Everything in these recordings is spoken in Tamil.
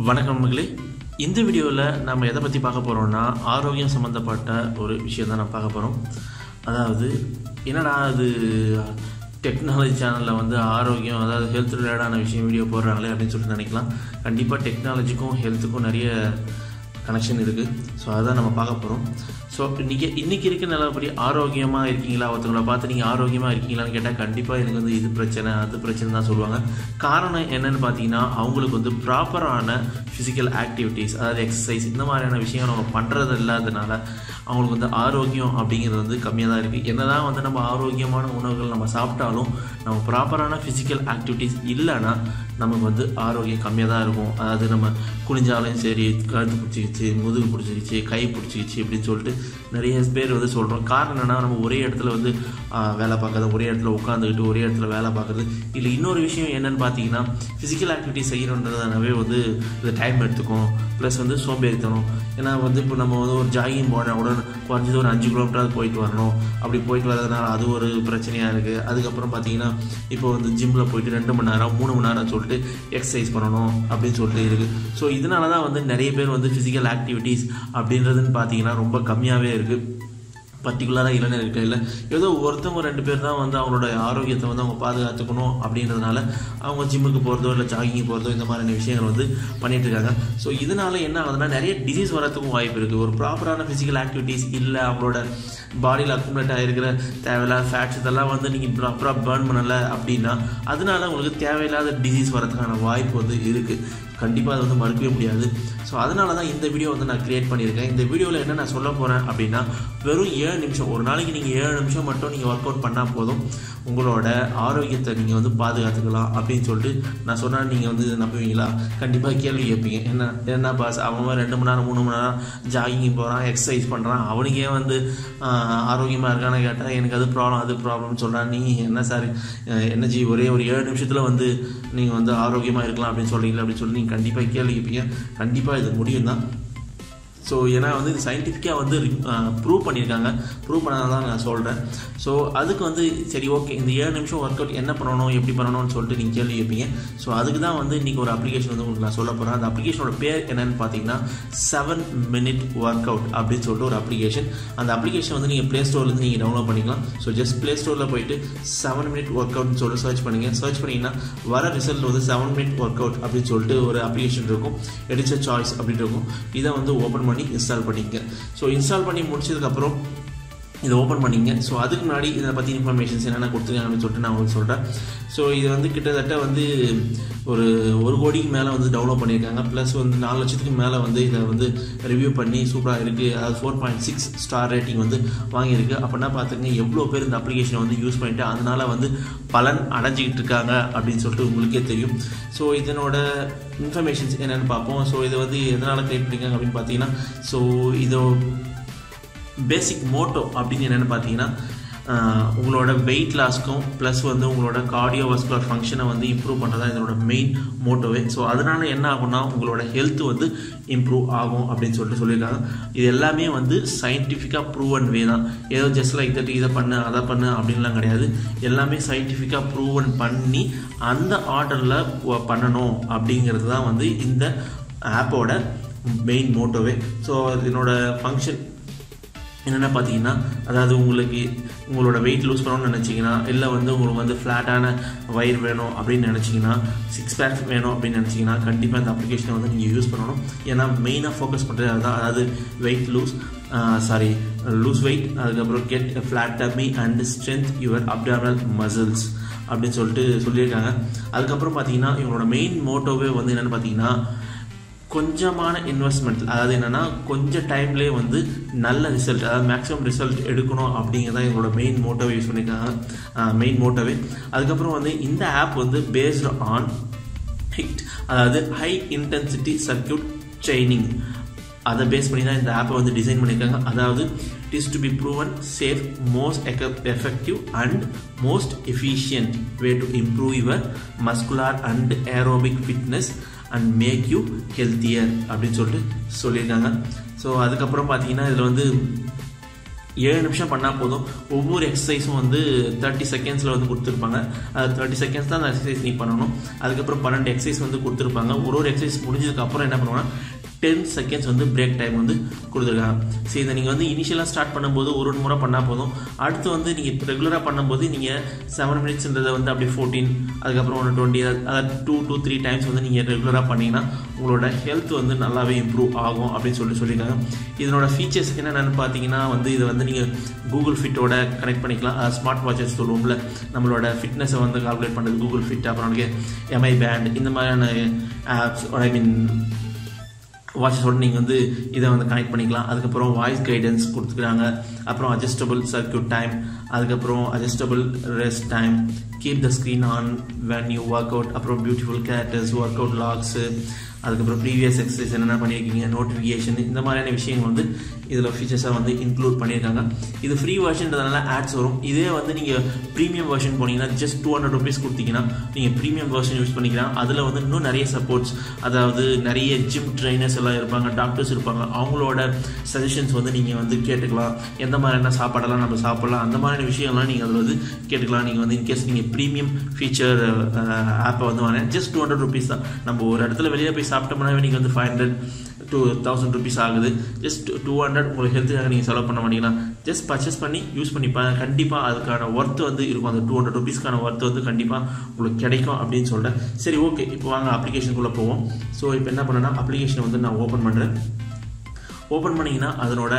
வணக்கம் நண்பர்களே. இந்த வீடியோவில் நம்ம எதை பற்றி பார்க்க போகிறோம்னா ஆரோக்கியம் சம்மந்தப்பட்ட ஒரு விஷயம் தான் நான் பார்க்க போகிறோம். அதாவது என்னடா அது டெக்னாலஜி சேனலில் வந்து ஆரோக்கியம், அதாவது ஹெல்த் ரிலேட்டடான விஷயம் வீடியோ போடுறாங்களே அப்படின்னு சொல்லிட்டு நினைக்கலாம். கண்டிப்பாக டெக்னாலஜிக்கும் ஹெல்த்துக்கும் நிறைய கனெக்ஷன் இருக்குது. ஸோ அதுதான் நம்ம பார்க்க போகிறோம். ஸோ இன்றைக்கி இருக்க நிலப்படி ஆரோக்கியமாக இருக்கீங்களா, ஒருத்தவங்களை பார்த்து நீங்கள் ஆரோக்கியமாக இருக்கீங்களான்னு கேட்டால் கண்டிப்பாக எனக்கு வந்து இது பிரச்சனை அது பிரச்சனை தான் சொல்லுவாங்க. காரணம் என்னென்னு பார்த்தீங்கன்னா, அவங்களுக்கு வந்து ப்ராப்பரான ஃபிசிக்கல் ஆக்டிவிட்டீஸ், அதாவது எக்ஸசைஸ், இந்த மாதிரியான விஷயங்கள் நம்ம பண்ணுறது இல்லாததுனால அவங்களுக்கு வந்து ஆரோக்கியம் அப்படிங்கிறது வந்து கம்மியாக தான் இருக்குது. என்ன தான் வந்து நம்ம ஆரோக்கியமான உணவுகள் நம்ம சாப்பிட்டாலும் நம்ம ப்ராப்பரான ஃபிசிக்கல் ஆக்டிவிட்டீஸ் இல்லைன்னா நமக்கு வந்து ஆரோக்கியம் கம்மியாக தான் இருக்கும். அதாவது நம்ம குனிஞ்சாலும் சரி, கழுத்து பிடிச்சிக்கிச்சு, முதுகு பிடிச்சிக்கிச்சு, கை பிடிச்சிக்கிச்சு அப்படின்னு சொல்லிட்டு நிறைய பேர் வந்து சொல்கிறோம். காரணம் என்னென்னா, நம்ம ஒரே இடத்துல வந்து வேலை பார்க்குறது, ஒரே இடத்துல உட்காந்துக்கிட்டு ஒரே இடத்துல வேலை பார்க்குறது. இல்லை இன்னொரு விஷயம் என்னென்னு பார்த்தீங்கன்னா, ஃபிசிக்கல் ஆக்டிவிட்டிஸ் செய்யணுன்றதுனாவே வந்து இது டைம் எடுத்துக்கும். ப்ளஸ் வந்து சோம்பேறித்தனம். ஏன்னா வந்து இப்போ நம்ம வந்து ஒரு ஜாகிங் போனால் கூட குறைஞ்சது ஒரு 5 கிலோமீட்டராவது போயிட்டு வரணும். அப்படி போயிட்டு வரதுனால அது ஒரு பிரச்சனையாக இருக்குது. அதுக்கப்புறம் பார்த்தீங்கன்னா, இப்போ வந்து ஜிம்மில் போயிட்டு 2 மணி நேரம் 3 மணி நேரம் சொல்லிட்டு எக்ஸசைஸ் பண்ணணும் அப்படின்னு சொல்லிட்டு இருக்குது. ஸோ இதனால தான் வந்து நிறைய பேர் வந்து ஃபிசிக்கல் ஆக்டிவிட்டீஸ் அப்படின்றதுன்னு பார்த்தீங்கன்னா ரொம்ப கம்மியாகவே இருக்குது. பர்டிகுலராக இளைஞர்கள் இல்லை, ஏதோ ஒருத்தவங்க 2 பேர் தான் வந்து அவங்களோட ஆரோக்கியத்தை வந்து அவங்க பாதுகாத்துக்கணும் அப்படின்றதுனால அவங்க ஜிம்முக்கு போகிறதோ இல்லை ஜாகிங் போகிறதோ இந்த மாதிரியான விஷயங்கள் வந்து பண்ணிகிட்டு இருக்காங்க. ஸோ இதனால என்ன ஆகுதுன்னா, நிறைய டிசீஸ் வரத்துக்கும் வாய்ப்பு இருக்குது. ஒரு ப்ராப்பரான ஃபிசிக்கல் ஆக்டிவிட்டீஸ் இல்லை, அவங்களோட பாடியில் அக்குமுலேட் ஆகிருக்கிற தேவையில்லாத ஃபேட்ஸ் இதெல்லாம் வந்து நீங்கள் ப்ராப்பராக பர்ன் பண்ணலை அப்படின்னா அதனால உங்களுக்கு தேவையில்லாத டிசீஸ் வரதுக்கான வாய்ப்பு வந்து இருக்குது. கண்டிப்பாக அதை வந்து மறுக்கவே முடியாது. ஸோ அதனால தான் இந்த வீடியோ வந்து நான் க்ரியேட் பண்ணியிருக்கேன். இந்த வீடியோவில் என்ன நான் சொல்ல போகிறேன் அப்படின்னா, வெறும் 7 நிமிஷம், ஒரு நாளைக்கு நீங்கள் 7 நிமிஷம் மட்டும் நீங்கள் ஒர்க் அவுட் பண்ணால் போதும், உங்களோட ஆரோக்கியத்தை நீங்கள் வந்து பாதுகாத்துக்கலாம் அப்படின்னு சொல்லிட்டு நான் சொன்னால் நீங்கள் வந்து நம்புவீங்களா? கண்டிப்பாக கேள்வி கேட்பீங்க. என்ன பாஸ், அவன் 2 மணி நேரம் 3 மணி நேரம் ஜாகிங் போகிறான், எக்ஸசைஸ் பண்ணுறான், அவனுக்கே வந்து ஆரோக்கியமாக இருக்கான்னு கேட்டால் எனக்கு அது ப்ராப்ளம்னு சொல்கிறான். நீ என்ன சார் என்ன ஒரே ஒரு 7 நிமிஷத்தில் வந்து நீங்கள் வந்து ஆரோக்கியமாக இருக்கலாம் அப்படின்னு சொல்கிறீங்களா அப்படின்னு சொல்லி நீங்கள் கண்டிப்பாக கேள்வி கேட்பீங்க. கண்டிப்பாக இது முடியும் தான். ஸோ ஏன்னா வந்து இது சயின்டிஃபிக்காக வந்து ப்ரூவ் பண்ணியிருக்காங்க. ப்ரூவ் பண்ணாதான் தான் நான் சொல்கிறேன். ஸோ அதுக்கு வந்து சரி ஓகே, இந்த 7 நிமிஷம் ஒர்க் அவுட் என்ன பண்ணணும், எப்படி பண்ணணும்னு சொல்லிட்டு நீங்கள் கேள்வி கேட்பீங்க. ஸோ அதுக்கு தான் வந்து இன்றைக்கி ஒரு அப்ளிகேஷன் வந்து உங்களுக்கு நான் சொல்ல போகிறேன். அந்த அப்ளிகேஷனோட பேர் என்னென்னு பார்த்தீங்கன்னா 7 minute ஒர்க் அவுட் அப்படின்னு சொல்லிட்டு ஒரு அப்ளிகேஷன். அந்த அப்ளிகேஷன் வந்து நீங்கள் ப்ளே ஸ்டோர்லேருந்து நீங்கள் டவுன்லோட் பண்ணிக்கலாம். ஸோ ஜஸ்ட் ப்ளே ஸ்டோரில் போயிட்டு 7 minute ஒர்க் அவுட்னு சொல்லிட்டு சர்ச் பண்ணுங்கள். சர்ச் பண்ணிங்கன்னா வர ரிசல்ட் வந்து 7 minute ஒர்க் அவுட் அப்படின்னு சொல்லிட்டு ஒரு அப்ளிகேஷன் இருக்கும். எடிச்சர் சாய்ஸ் அப்படின்னு இருக்கும். இதை வந்து ஓப்பன் பண்ணி இன்ஸ்டால் பண்ணிங்க. ஸோ இன்ஸ்டால் பண்ணி முடிச்சதுக்கப்புறம் இதை ஓப்பன் பண்ணிங்க. ஸோ அதுக்கு முன்னாடி இதை பற்றி இன்ஃபர்மேஷன்ஸ் என்னென்ன கொடுத்துருக்காங்க அப்படின்னு சொல்லிட்டு நான் உங்களுக்கு சொல்கிறேன். ஸோ இது வந்து கிட்டத்தட்ட வந்து ஒரு 1 கோடிக்கு மேலே வந்து டவுன்லோட் பண்ணியிருக்காங்க. ப்ளஸ் வந்து 4 லட்சத்துக்கு மேலே வந்து இதை வந்து ரிவ்யூ பண்ணி சூப்பராக இருக்குது. அதாவது 4.6 ஸ்டார் ரேட்டிங் வந்து வாங்கியிருக்கு. அப்படின்னா பார்த்துங்க எவ்வளோ பேர் இந்த அப்ளிகேஷனை வந்து யூஸ் பண்ணிட்டு அதனால் வந்து பலன் அடைஞ்சிக்கிட்டு இருக்காங்க அப்படின்னு சொல்லிட்டு உங்களுக்கே தெரியும். ஸோ இதனோட இன்ஃபர்மேஷன்ஸ் என்னென்னு பார்ப்போம். ஸோ இதை வந்து எதனால் க்ரியேட் பண்ணியிருக்காங்க அப்படின்னு பார்த்தீங்கன்னா, ஸோ இதோ பேசிக் மோட்டோ அப்படின்னு என்னென்னு பார்த்தீங்கன்னா, உங்களோட வெயிட் லாஸ்க்கும் ப்ளஸ் வந்து உங்களோட கார்டியோவாஸ்குலர் ஃபங்க்ஷனை வந்து இம்ப்ரூவ் பண்ணுறது தான் இதனோட மெயின் மோட்டோவே. ஸோ அதனால் என்ன ஆகும்னா, உங்களோட ஹெல்த் வந்து இம்ப்ரூவ் ஆகும் அப்படின்னு சொல்லிட்டு சொல்லியிருக்காங்க. இது எல்லாமே வந்து சயின்டிஃபிக்காக ப்ரூவன் வே தான். ஏதோ ஜஸ்ட் லைக் தட் இதை பண்ணு அதை பண்ணு அப்படின்லாம் கிடையாது. எல்லாமே சயின்டிஃபிக்காக ப்ரூவன் பண்ணி அந்த ஆர்டரில் பண்ணணும் அப்படிங்கிறது தான் வந்து இந்த ஆப்போட மெயின் மோட்டோவே. ஸோ இதனோட ஃபங்க்ஷன் என்னென்ன பார்த்தீங்கன்னா, அதாவது உங்களோட வெயிட் லூஸ் பண்ணணும்னு நினச்சிங்கன்னா, இல்லை வந்து உங்களுக்கு வந்து ஃப்ளாட்டான வயிறு வேணும் அப்படின்னு நினச்சிங்கன்னா, 6 பேக் வேணும் அப்படின்னு நினச்சிங்கன்னா கண்டிப்பாக இந்த அப்ளிகேஷனை வந்து நீங்கள் யூஸ் பண்ணணும். ஏன்னா மெயினாக ஃபோக்கஸ் பண்ணுறது அதுதான். அதாவது வெயிட் லூஸ் வெயிட், அதுக்கப்புறம் get flat dummy and strength your abdominal muscles அப்படின்னு சொல்லிட்டு சொல்லியிருக்காங்க. அதுக்கப்புறம் பார்த்தீங்கன்னா இவங்களோட மெயின் மோட்டோவே வந்து என்னென்னு பார்த்தீங்கன்னா, கொஞ்சமான இன்வெஸ்ட்மெண்ட், அதாவது என்னென்னா கொஞ்சம் டைம்லேயே வந்து நல்ல ரிசல்ட், அதாவது மேக்ஸிமம் ரிசல்ட் எடுக்கணும் அப்படிங்கிறதான் எங்களோட மெயின் மோட்டோவை யூஸ் பண்ணியிருக்காங்க. மெயின் மோட்டோவே. அதுக்கப்புறம் வந்து இந்த ஆப் வந்து பேஸ்டு ஆன் HICT, அதாவது ஹை இன்டென்சிட்டி சர்க்யூட் ட்ரைனிங். அதை பேஸ் பண்ணி தான் இந்த ஆப்பை வந்து டிசைன் பண்ணியிருக்காங்க. அதாவது it is to be proven safe, most effective and most efficient way to improve your muscular and aerobic fitness and make you healthier அப்படின்னு சொல்லிட்டு சொல்லியிருக்காங்க. ஸோ அதுக்கப்புறம் பார்த்தீங்கன்னா இதில் வந்து 7 நிமிஷம் பண்ணால் போதும். ஒவ்வொரு எக்ஸசைஸும் வந்து 30 செகண்ட்ஸில் வந்து கொடுத்துருப்பாங்க. அது 30 செகண்ட்ஸ் தான் அந்த எக்ஸசைஸ் நீ பண்ணணும். அதுக்கப்புறம் 12 எக்ஸசைஸ் வந்து கொடுத்துருப்பாங்க. ஒரு எக்ஸசைஸ் முடிஞ்சதுக்கப்புறம் என்ன பண்ணுவோம்னா 10 செகண்ட்ஸ் வந்து பிரேக் டைம் வந்து கொடுத்துருக்காங்க. சரி, இதை நீங்கள் வந்து இனிஷியலாக ஸ்டார்ட் பண்ணும்போது ஒரு முறை பண்ணால் போதும். அடுத்து வந்து நீங்கள் ரெகுலராக பண்ணும்போது நீங்கள் 7 மினிட்ஸ்ன்றதை வந்து அப்படியே 14, அதுக்கப்புறம் 20, அதாவது 2 to 3 டைம்ஸ் வந்து நீங்கள் ரெகுலராக பண்ணிங்கன்னா உங்களோட ஹெல்த் வந்து நல்லாவே இம்ப்ரூவ் ஆகும் அப்படின்னு சொல்லியிருக்காங்க. இதனோட ஃபீச்சர்ஸ் என்னென்னு பார்த்தீங்கன்னா வந்து இதை வந்து நீங்கள் கூகுள் ஃபிட்டோட கனெக்ட் பண்ணிக்கலாம். ஸ்மார்ட் வாட்சஸ் சொல்லுவோம்ல, நம்மளோட ஃபிட்னஸை வந்து கால்குலேட் பண்ணுறது கூகுள் ஃபிட், அப்புறம் எம்ஐ பேண்ட், இந்த மாதிரியான ஆப்ஸ் வாட்சஸோடு நீங்கள் வந்து இதை வந்து கனெக்ட் பண்ணிக்கலாம். அதுக்கப்புறம் வாய்ஸ் கைடன்ஸ் கொடுத்துக்கிறாங்க. அப்புறம் அட்ஜஸ்டபிள் சர்க்யூட் டைம், அதுக்கப்புறம் adjustable rest time, keep the screen on when you work out, அப்புறம் beautiful characters, work out logs, அதுக்கப்புறம் ப்ரீவியஸ் எக்ஸசைஸ் என்னென்ன பண்ணியிருக்கீங்க, நோட்டிஃபிகேஷன், இந்த மாதிரியான விஷயங்கள் வந்து இதில் ஃபீச்சர்ஸாக வந்து இன்க்ளூட் பண்ணியிருக்காங்க. இது ஃப்ரீ வெர்ஷன்றதுனால ஆட்ஸ் வரும். இதே வந்து நீங்கள் ப்ரீமியம் வெர்ஷன் போனீங்கன்னா ஜஸ்ட் 200 rupees கொடுத்தீங்கன்னா நீங்கள் ப்ரீமியம் வெர்ஷன் யூஸ் பண்ணிக்கலாம். அதில் வந்து இன்னும் நிறைய சப்போர்ட்ஸ், அதாவது நிறைய ஜிம் ட்ரைனர்ஸ் எல்லாம் இருப்பாங்க, டாக்டர்ஸ் இருப்பாங்க, அவங்களோட சஜஷன்ஸ் வந்து நீங்கள் வந்து கேட்டுக்கலாம். எந்த மாதிரியான சாப்பாடெல்லாம் நம்ம சாப்பிட்லாம், அந்த மாதிரியான விஷயங்கள்லாம் நீங்கள் அதில் வந்து கேட்டுக்கலாம். நீங்கள் வந்து இன்கேஸ் நீங்கள் ப்ரீமியம் ஃபீச்சர் ஆப்பை வந்து வாங்க, ஜஸ்ட் 200 rupees தான். நம்ம ஒரு இடத்துல வெளியே போய் சாப்பிட்டோம்னா நீங்கள் வந்து 500 to 1000 rupees ஆகுது. ஜஸ்ட் 200 உங்களுக்கு ஹெல்த்துக்காக நீங்கள் செலவு பண்ண மாட்டீங்கன்னா ஜஸ்ட் பர்ச்சேஸ் பண்ணி யூஸ் பண்ணிப்பாங்க. கண்டிப்பாக அதுக்கான ஒர்த்து வந்து இருக்கும். அந்த 200 rupeesக்கான ஒர்த்து வந்து கண்டிப்பாக உங்களுக்கு கிடைக்கும் அப்படின்னு சொல்கிறேன். சரி, ஓகே, இப்போ வாங்க அப்ளிகேஷனுக்குள்ளே போவோம். ஸோ இப்போ என்ன பண்ணேன்னா அப்ளிகேஷனை வந்து நான் ஓப்பன் பண்ணுறேன். ஓப்பன் பண்ணிங்கன்னா அதனோட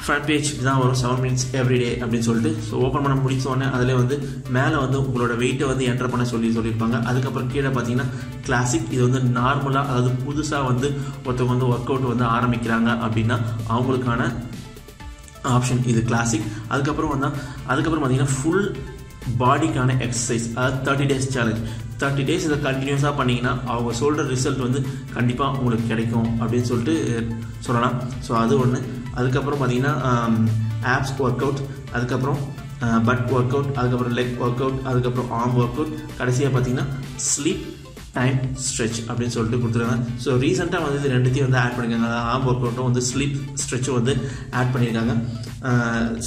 ஃப்ரண்ட் பேஜ் தான் வரும், 7 minutes everyday அப்படின்னு சொல்லிட்டு. ஸோ ஓப்பன் பண்ண முடிச்சோடனே அதில் வந்து மேலே வந்து உங்களோட வெயிட்டை வந்து என்டர் பண்ண சொல்லியிருப்பாங்க. அதுக்கப்புறம் கீழே பார்த்தீங்கன்னா கிளாசிக், இது வந்து நார்மலாக, அதாவது புதுசாக வந்து ஒருத்தவங்க வந்து ஒர்க் அவுட் வந்து ஆரம்பிக்கிறாங்க அப்படின்னா அவங்களுக்கான ஆப்ஷன் இது கிளாசிக். அதுக்கப்புறம் பார்த்தீங்கன்னா ஃபுல் பாடிக்கான எக்ஸசைஸ், அதாவது 30 days சேலஞ்ச். 30 days இதை கண்டினியூஸாக பண்ணிங்கன்னா அவங்க சொல்கிற ரிசல்ட் வந்து கண்டிப்பாக உங்களுக்கு கிடைக்கும் அப்படின்னு சொல்லிட்டு சொல்லலாம். ஸோ அது ஒன்று. அதுக்கப்புறம் பார்த்தீங்கன்னா ஆப்ஸ் ஒர்க் அவுட், அதுக்கப்புறம் பட் ஒர்க் அவுட், அதுக்கப்புறம் லெக் ஒர்க் அவுட், அதுக்கப்புறம் ஆர்ம் ஒர்க் அவுட், கடைசியாக பார்த்தீங்கன்னா ஸ்லீப் டைம் ஸ்ட்ரெச் அப்படின்னு சொல்லிட்டு கொடுத்துருக்காங்க. ஸோ ரீசெண்டாக வந்து இது ரெண்டுத்தையும் வந்து ஆட் பண்ணியிருக்காங்க. அதாவது ஆர்ம் ஒர்க் அவுட்டும் வந்து ஸ்லீப் ஸ்ட்ரெச்சும் வந்து ஆட் பண்ணியிருக்காங்க.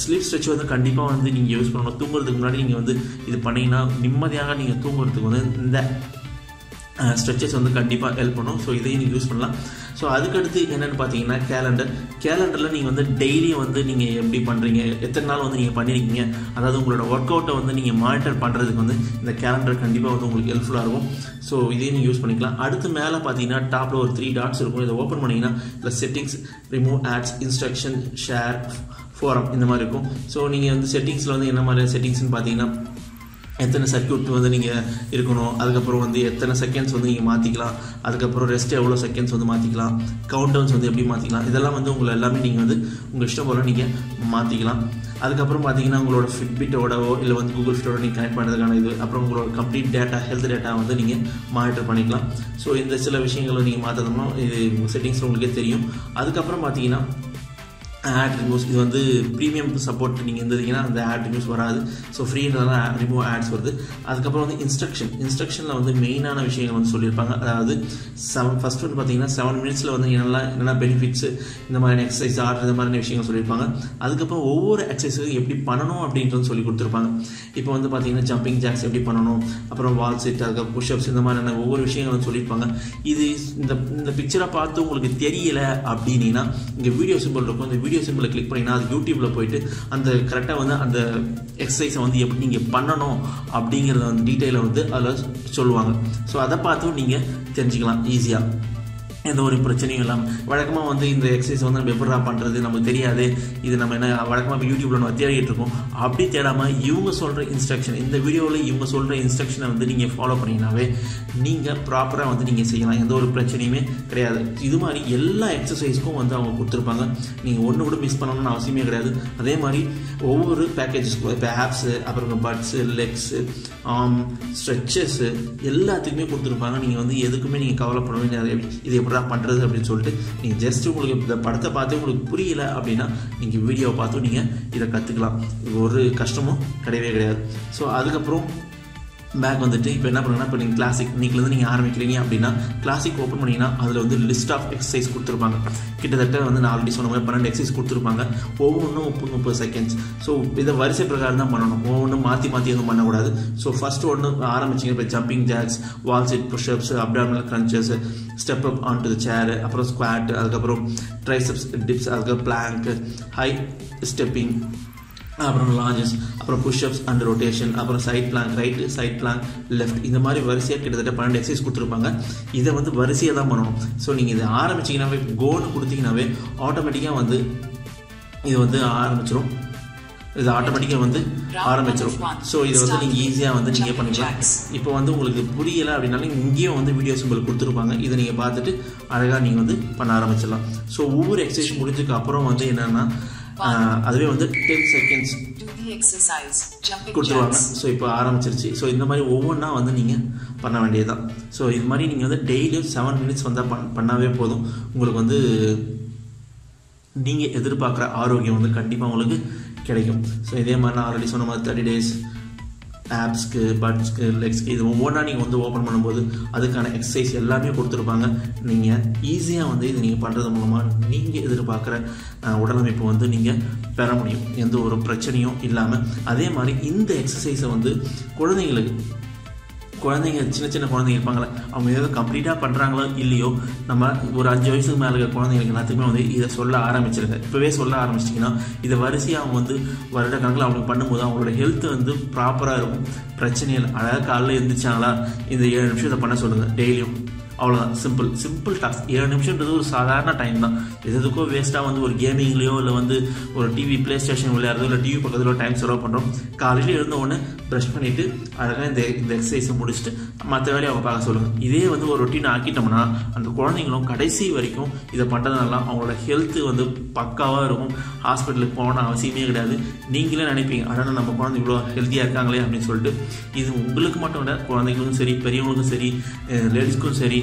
ஸ்லீப் ஸ்ட்ரெச் வந்து கண்டிப்பாக வந்து நீங்கள் யூஸ் பண்ணணும். தூங்குறதுக்கு முன்னாடி நீங்கள் வந்து இது பண்ணிங்கன்னா நிம்மதியாக நீங்கள் தூங்குறதுக்கு வந்து இந்த ஸ்ட்ரெச்சஸ் வந்து கண்டிப்பாக ஹெல்ப் பண்ணும். ஸோ இதையும் நீங்கள் யூஸ் பண்ணலாம். ஸோ அதுக்கடுத்து என்னென்னு பார்த்தீங்கன்னா கேலண்டரில் நீங்கள் வந்து டெய்லியும் வந்து நீங்கள் எப்படி பண்ணுறீங்க, எத்தனை நாள் வந்து நீங்கள் பண்ணியிருக்கீங்க, அதாவது உங்களோட ஒர்க் அவுட்டை வந்து நீங்கள் மானிட்டர் பண்ணுறதுக்கு வந்து இந்த கேலண்டர் கண்டிப்பாக வந்து உங்களுக்கு ஹெல்ப்ஃபுல்லாக இருக்கும். ஸோ இதையும் நீங்கள் யூஸ் பண்ணிக்கலாம். அடுத்து மேலே பார்த்தீங்கன்னா டாப்பில் ஒரு 3 dots இருக்கும். இதை ஓப்பன் பண்ணிங்கன்னா இல்லை settings, remove ads, instruction, share, forum, இந்த மாதிரி இருக்கும். ஸோ நீங்கள் வந்து செட்டிங்ஸில் வந்து என்ன மாதிரி செட்டிங்ஸ்னு பார்த்தீங்கன்னா எத்தனை சர்க்யூட் வந்து நீங்கள் இருக்கணும், அதுக்கப்புறம் வந்து எத்தனை செகண்ட்ஸ் வந்து நீங்கள் மாற்றிக்கலாம், அதுக்கப்புறம் ரெஸ்ட் எவ்வளோ செகண்ட்ஸ் வந்து மாற்றிக்கலாம், கவுண்ட் டவுன்ஸ் வந்து எப்படி மாற்றிக்கலாம், இதெல்லாம் வந்து உங்களை எல்லாமே நீங்கள் வந்து உங்கள் இஷ்டம் போல் நீங்கள் மாற்றிக்கலாம். அதுக்கப்புறம் பார்த்தீங்கன்னா உங்களோட ஃபிட்பிட்டோடவோ இல்லை வந்து கூகுள் ஃபிட்டோட நீங்கள் கனெக்ட் பண்ணுறதுக்கான இது, அப்புறம் உங்களோட கம்ப்ளீட் டேட்டா, ஹெல்த் டேட்டா வந்து நீங்கள் மானிட்டர் பண்ணிக்கலாம். ஸோ இந்த சில விஷயங்களை நீங்கள் மாற்றணும்னா இது உங்கள் செட்டிங்ஸில் உங்களுக்கே தெரியும். அதுக்கப்புறம் பார்த்தீங்கன்னா ஆட் ரிமூவ்ஸ், இது வந்து ப்ரீமியம் சப்போர்ட் நீங்கள் இருந்தீங்கன்னா அந்த ஆட் ரிமூவ்ஸ் வராது. ஸோ ஃப்ரீன்றதுனால ரிமூவ் ஆட்ஸ் வருது. அதுக்கப்புறம் வந்து இன்ஸ்ட்ரக்ஷனில் வந்து மெயினான விஷயங்கள் வந்து சொல்லியிருப்பாங்க. அதாவது ஃபஸ்ட் வந்து பார்த்தீங்கன்னா 7 minutes வந்து என்னென்ன பெனிஃபிட்ஸு, இந்த மாதிரியான எக்ஸசைஸ் ஆடுற இந்த மாதிரியான விஷயங்கள் சொல்லியிருப்பாங்க. அதுக்கப்புறம் ஒவ்வொரு எக்ஸசைஸும் எப்படி பண்ணணும் அப்படின்றது சொல்லி கொடுத்துருப்பாங்க. இப்போ வந்து பார்த்தீங்கன்னா ஜம்பிங் ஜாக்ஸ் எப்படி பண்ணணும், அப்புறம் வால் செட், அதுக்கப்புறம் புஷ்அப்ஸ், இந்த மாதிரியான ஒவ்வொரு விஷயங்கள் வந்து சொல்லியிருப்பாங்க. இது இந்த பிக்சரை பார்த்து உங்களுக்கு தெரியல அப்படின்னா இங்கே வீடியோ சிம்பிள் இருக்கும். இந்த வீடியோ சிம்பிளை கிளிக் பண்ணிங்கன்னா அது யூடியூப்பில் போயிட்டு அந்த கரெக்டாக வந்து அந்த எக்ஸசைஸை வந்து எப்படி நீங்கள் பண்ணணும் அப்படிங்கிறத வந்து டீட்டெயிலை வந்து அதில் சொல்லுவாங்க. ஸோ அதை பார்த்தும் நீங்கள் தெரிஞ்சுக்கலாம் ஈஸியாக, எந்த ஒரு பிரச்சனையும் இல்லாமல். வழக்கமாக வந்து இந்த எக்ஸசைஸ் வந்து நம்ம எப்படா பண்ணுறது நமக்கு தெரியாது, இது நம்ம என்ன வழக்கமாக யூடியூப்பில் நம்ம தேடிட்டு இருக்கோம். அப்படி தேடாமல் இவங்க சொல்கிற இன்ஸ்ட்ரக்ஷன், இந்த வீடியோவில் இவங்க சொல்கிற இன்ஸ்ட்ரக்ஷனை வந்து நீங்கள் ஃபாலோ பண்ணிங்கனாவே நீங்கள் ப்ராப்பராக வந்து நீங்கள் செய்யலாம், எந்த ஒரு பிரச்சனையுமே கிடையாது. இது மாதிரி எல்லா எக்ஸசைஸ்க்கும் வந்து அவங்க கொடுத்துருப்பாங்க. நீங்கள் ஒன்று கூட மிஸ் பண்ணணும்னு அவசியமே கிடையாது. அதே மாதிரி ஒவ்வொரு பேக்கேஜஸ்க்கும் இப்போ ஆப்ஸு, அப்புறம் பட்ஸு, லெக்ஸு, ஆர்ம், ஸ்ட்ரெச்சஸ்ஸு எல்லாத்துக்குமே கொடுத்துருப்பாங்க. நீங்கள் வந்து எதுக்குமே நீங்கள் கவலைப்பட வேண்டியது இது எப்படா பண்ணுறது அப்படின்னு சொல்லிட்டு நீங்கள் ஜஸ்ட் உங்களுக்கு இந்த படத்தை பார்த்து உங்களுக்கு புரியல அப்படின்னா நீங்கள் வீடியோவை பார்த்து நீங்கள் இதை கற்றுக்கலாம். ஒரு கஷ்டமும் கிடையவே கிடையாது. ஸோ அதுக்கப்புறம் பேக் வந்துட்டு இப்போ என்ன பண்ணுங்கன்னா, இப்போ நீங்கள் கிளாசிக் இன்னைக்குலேருந்து நீங்கள் ஆரம்பிக்கிறீங்க அப்படின்னா கிளாசிக் ஓப்பன் பண்ணிங்கன்னா அதில் வந்து லிஸ்ட் ஆஃப் எக்ஸசைஸ் கொடுத்துருப்பாங்க. கிட்டத்தட்ட வந்து நான் ஆல்ரெடி சொன்ன மாதிரி 12 எக்ஸசைஸ் கொடுத்துருப்பாங்க. ஒவ்வொன்றும் 30 செகண்ட்ஸ். ஸோ இதை வரிசை பிரகாரம் தான் பண்ணணும், ஒவ்வொன்றும் மாற்றி எதுவும் பண்ணக்கூடாது. ஸோ ஃபர்ஸ்ட் ஒன்று ஆரம்பிச்சிங்க, இப்போ jumping jacks, wall sit push ups, abdominal crunches, step up on to the chair, அப்புறம் ஸ்குவாட், அதுக்கப்புறம் ட்ரைசெப்ஸ் டிப்ஸ், அதுக்கப்புறம் பிளாங்க், ஹை ஸ்டெப்பிங், அப்புறம் லாஞ்சஸ், அப்புறம் புஷ்அப்ஸ் அண்ட் ரொட்டேஷன், அப்புறம் side plank, right side plank, left. இந்த மாதிரி வரிசையாக கிட்டத்தட்ட 12 எக்ஸசைஸ் கொடுத்துருப்பாங்க. இதை வந்து வரிசையாக தான் பண்ணணும். ஸோ நீங்கள் இதை ஆரம்பிச்சிங்கனாவே, கோன்னு கொடுத்தீங்கன்னாவே ஆட்டோமேட்டிக்காக வந்து இது வந்து ஆரம்பிச்சிடும். இது ஆட்டோமேட்டிக்காக வந்து ஆரம்பிச்சிடும். ஸோ இதை வந்து நீங்கள் ஈஸியாக வந்து நீங்கள் பண்ணிக்கலாம். இப்போ வந்து உங்களுக்கு புரியலை அப்படின்னாலும் இங்கேயும் வந்து வீடியோ சிம்பிள் கொடுத்துருப்பாங்க. இதை நீங்கள் பார்த்துட்டு அழகாக நீங்கள் வந்து பண்ண ஆரம்பிச்சிடலாம். ஸோ ஒவ்வொரு எக்ஸசைஸ் முடிஞ்சதுக்கு அப்புறம் வந்து என்னென்னா அதுவே வந்து 10 செகண்ட்ஸ் கொடுத்துருவாங்க. ஸோ இப்போ ஆரம்பிச்சிருச்சு. ஸோ இந்த மாதிரி ஒவ்வொன்றா வந்து நீங்கள் பண்ண வேண்டியதுதான். ஸோ இது மாதிரி நீங்கள் வந்து டெய்லியும் 7 மினிட்ஸ் வந்தால் பண்ணாவே போதும். உங்களுக்கு வந்து நீங்கள் எதிர்பார்க்குற ஆரோக்கியம் வந்து கண்டிப்பாக உங்களுக்கு கிடைக்கும். ஸோ இதே மாதிரி நான் ஆல்ரெடி சொன்ன மாதிரி 30 days ஆப்ஸ்க்கு, பட்ஸ்க்கு, லெக்ஸ்க்கு, இது ஒவ்வொன்றா நீங்கள் வந்து ஓப்பன் பண்ணும்போது அதுக்கான எக்ஸசைஸ் எல்லாமே கொடுத்துருப்பாங்க. நீங்கள் ஈஸியாக வந்து இது நீங்கள் பண்ணுறது மூலமாக நீங்கள் எதிர்பார்க்குற உடலமைப்பு வந்து நீங்கள் பெற முடியும், எந்த ஒரு பிரச்சனையும் இல்லாமல். அதே மாதிரி இந்த எக்ஸசைஸை வந்து குழந்தைங்க சின்ன குழந்தைங்க இருப்பாங்களே, அவங்க ஏதோ கம்ப்ளீட்டாக பண்ணுறாங்களோ இல்லையோ, நம்ம ஒரு 5 வயசுக்கு மேலே இருக்கிற குழந்தைங்களுக்கு எல்லாத்துக்குமே வந்து இதை சொல்ல ஆரம்பிச்சிருங்க. இப்போவே சொல்ல ஆரம்பிச்சிட்டிங்கன்னா இதை வரிசையாக அவங்க வந்து வருட கணக்கில் அவங்க பண்ணும்போது அவங்களோட ஹெல்த் வந்து ப்ராப்பராக இருக்கும், பிரச்சனை இல்லை. அழகாக காலையில் எழுந்திரிச்சாங்களா, இந்த 7 நிமிஷம் இதை பண்ண சொல்லுங்கள் டெய்லியும். அவ்வளோதான், சிம்பிள் டாஸ்க். 7 நிமிஷம்ன்றது ஒரு சாதாரண டைம் தான். எதுக்கோ வேஸ்ட்டாக வந்து ஒரு கேமிங்லேயோ இல்லை வந்து ஒரு டிவி பிளே ஸ்டேஷன் விளையாடுறதோ இல்லை டிவி பக்கத்தில் டைம் செலவு பண்ணுறோம். காலையில் எழுந்த உடனே ப்ரஷ் பண்ணிவிட்டு அழகாக இந்த எக்ஸசைஸை முடிச்சுட்டு மற்ற வேலையை அவங்க பார்க்க சொல்லுங்கள். இதே வந்து ஒரு ரொட்டீன் ஆக்கிட்டோம்னா அந்த குழந்தைங்களும் கடைசி வரைக்கும் இதை பண்ணுறதுனால அவங்களோட ஹெல்த்து வந்து பக்காவாக இருக்கும். ஹாஸ்பிட்டலுக்கு போகணும்னு அவசியமே கிடையாது. நீங்களே நினைப்பீங்க, ஆனால் நம்ம குழந்தை இவ்வளோ ஹெல்த்தியாக இருக்காங்களே அப்படின்னு சொல்லிட்டு. இது உங்களுக்கு மட்டும் இல்லை, குழந்தைங்களுக்கும் சரி, பெரியவங்களுக்கும் சரி, லேடிஸ்க்கும் சரி,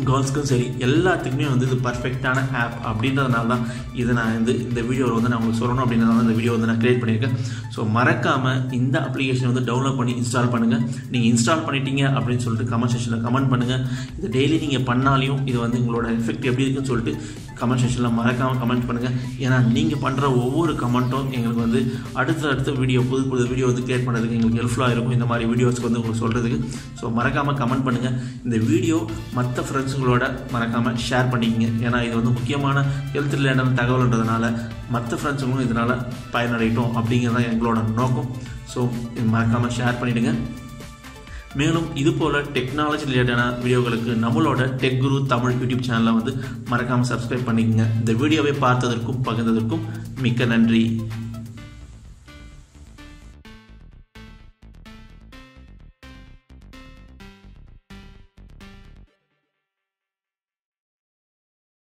கேர்ள்ஸ்க்கும் சரி, எல்லாத்துக்குமே வந்து இது பர்ஃபெக்டான ஆப். அப்படின்றதுனால தான் இதை நான் இந்த வீடியோவில் வந்து நான் உங்களுக்கு சொல்லணும் அப்படின்றதுனால இந்த வீடியோ வந்து நான் க்ரியேட் பண்ணியிருக்கேன். ஸோ மறக்காமல் இந்த அப்ளிகேஷன் வந்து டவுன்லோட் பண்ணி இன்ஸ்டால் பண்ணுங்கள். நீங்கள் இன்ஸ்டால் பண்ணிட்டீங்க அப்படின்னு சொல்லிட்டு கமெண்ட் செக்ஷனில் கமெண்ட் பண்ணுங்கள். இது டெய்லி நீங்கள் பண்ணாலையும் இது வந்து உங்களோட எஃபெக்ட் எப்படி இருக்குன்னு சொல்லிட்டு கமெண்ட் செக்ஷனில் மறக்காமல் கமெண்ட் பண்ணுங்கள். ஏன்னா நீங்கள் பண்ணுற ஒவ்வொரு கமெண்ட்டும் எங்களுக்கு வந்து அடுத்த வீடியோ புது வீடியோ வந்து க்ரியேட் பண்ணுறதுக்கு எங்களுக்கு ஹெல்ப்ஃபுல்லாக இருக்கும், இந்த மாதிரி வீடியோஸ்க்கு வந்து உங்களுக்கு சொல்கிறதுக்கு. ஸோ மறக்காமல் கமெண்ட் பண்ணுங்கள். இந்த வீடியோ மற்ற ஃப்ரெண்ட்ஸுங்களோட மறக்காமல் ஷேர் பண்ணிக்கங்க. ஏன்னா இது வந்து முக்கியமான ஹெல்த் ரிலேட்டடான தகவல்ன்றதுனால மற்ற ஃப்ரெண்ட்ஸுங்களும் இதனால் பயனடையட்டும் அப்படிங்கிறதான் எங்களோட நோக்கம். ஸோ இது மறக்காமல் ஷேர் பண்ணிவிடுங்க. மேலும் இது போல் டெக்னாலஜி ரிலேட்டடான வீடியோகளுக்கு நம்மளோட டெக் குரு தமிழ் யூடியூப் சேனலை வந்து மறக்காமல் சப்ஸ்கிரைப் பண்ணிக்கங்க. இந்த வீடியோவை பார்த்ததற்கும் பகிர்ந்ததற்கும் மிக்க நன்றி.